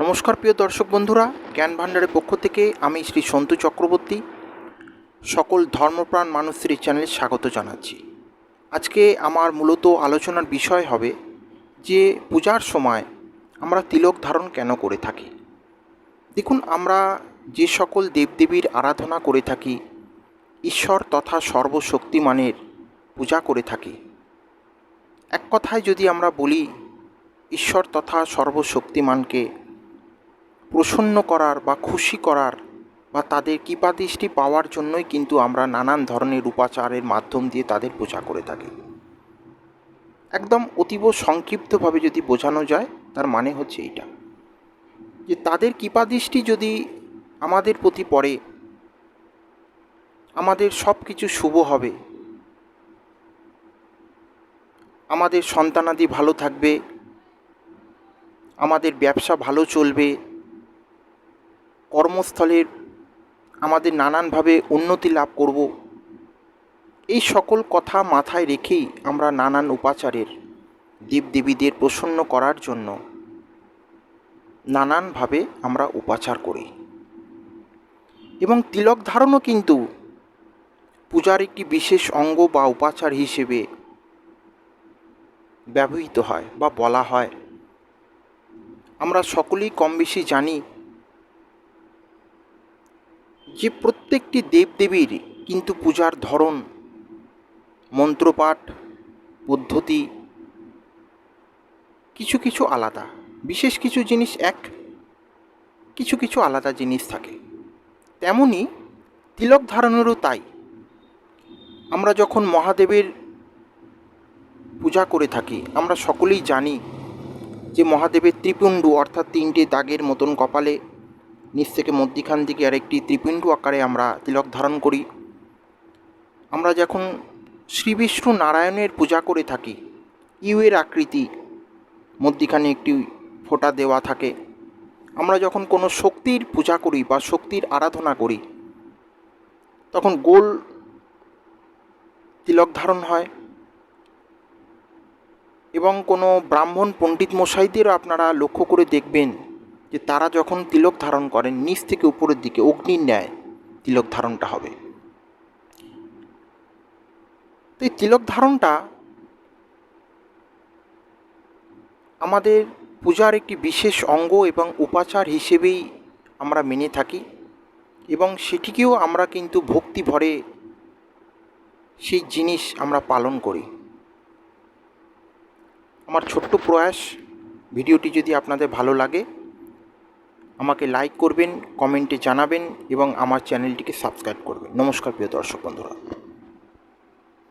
নমস্কার প্রিয় দর্শক বন্ধুরা, জ্ঞান ভাণ্ডারের পক্ষ থেকে আমি শ্রী সন্তু চক্রবর্তী সকল ধর্মপ্রাণ মানুষের এই চ্যানেলে স্বাগত জানাচ্ছি। আজকে আমার মূলত আলোচনার বিষয় হবে যে পূজার সময় আমরা তিলক ধারণ কেন করে থাকি। দেখুন, আমরা যে সকল দেবদেবীর আরাধনা করে থাকি, ঈশ্বর তথা সর্বশক্তিমানের পূজা করে থাকি, এক কথায় যদি আমরা বলি, ঈশ্বর তথা সর্বশক্তিমানকে প্রসন্ন করার বা খুশি করার বা তাদের কৃপাদৃষ্টি পাওয়ার জন্যই কিন্তু আমরা নানান ধরনের উপাচারের মাধ্যম দিয়ে তাদের পূজা করে থাকি। একদম অতীব সংক্ষিপ্তভাবে যদি বোঝানো যায়, তার মানে হচ্ছে এইটা যে তাদের কৃপাদৃষ্টি যদি আমাদের প্রতি পড়ে, আমাদের সব কিছু শুভ হবে, আমাদের সন্তানাদি ভালো থাকবে, আমাদের ব্যবসা ভালো চলবে, কর্মস্থলের আমাদের নানানভাবে উন্নতি লাভ করব, এই সকল কথা মাথায় রেখেই আমরা নানান উপাচারের দেবদেবীদের প্রসন্ন করার জন্য নানানভাবে আমরা উপাচার করি। এবং তিলক ধারণও কিন্তু পূজার একটি বিশেষ অঙ্গ বা উপাচার হিসেবে ব্যবহৃত হয় বা বলা হয়। আমরা সকলেই কম বেশি জানি যে প্রত্যেকটি দেবদেবীর কিন্তু পূজার ধরন, মন্ত্রপাঠ পদ্ধতি কিছু কিছু আলাদা, বিশেষ কিছু জিনিস এক, কিছু কিছু আলাদা জিনিস থাকে। তেমনি তিলক ধারণেরও তাই। আমরা যখন মহাদেবের পূজা করে থাকি, আমরা সকলেই জানি যে মহাদেবের ত্রিপুণ্ডু অর্থাৎ তিনটে দাগের মতন কপালে নিচ থেকে মধ্যিখান দিকে আরেকটি ত্রিপুণ্ডু আকারে আমরা তিলক ধারণ করি। আমরা যখন শ্রী বিষ্ণু নারায়ণের পূজা করে থাকি, ইউয়ের আকৃতি, মধ্যিখানে একটি ফোঁটা দেওয়া থাকে। আমরা যখন কোনো শক্তির পূজা করি বা শক্তির আরাধনা করি, তখন গোল তিলক ধারণ হয়। এবং কোনো ব্রাহ্মণ পণ্ডিত মশাইদেরও আপনারা লক্ষ্য করে দেখবেন যে তারা যখন তিলক ধারণ করেন, নিচ থেকে উপরের দিকে অগ্নির ন্যায় তিলক ধারণটা হবে। তো এই তিলক ধারণটা আমাদের পূজার একটি বিশেষ অঙ্গ এবং উপাচার হিসেবেই আমরা মেনে থাকি, এবং সেটিকেও আমরা কিন্তু ভক্তি ভরে সেই জিনিস আমরা পালন করি। আমার ছোট্ট প্রয়াস, ভিডিওটি যদি আপনাদের ভালো লাগে আমাকে লাইক করবেন, কমেন্টে জানাবেন এবং আমার চ্যানেলটিকে সাবস্ক্রাইব করবেন। নমস্কার প্রিয় দর্শক বন্ধুরা।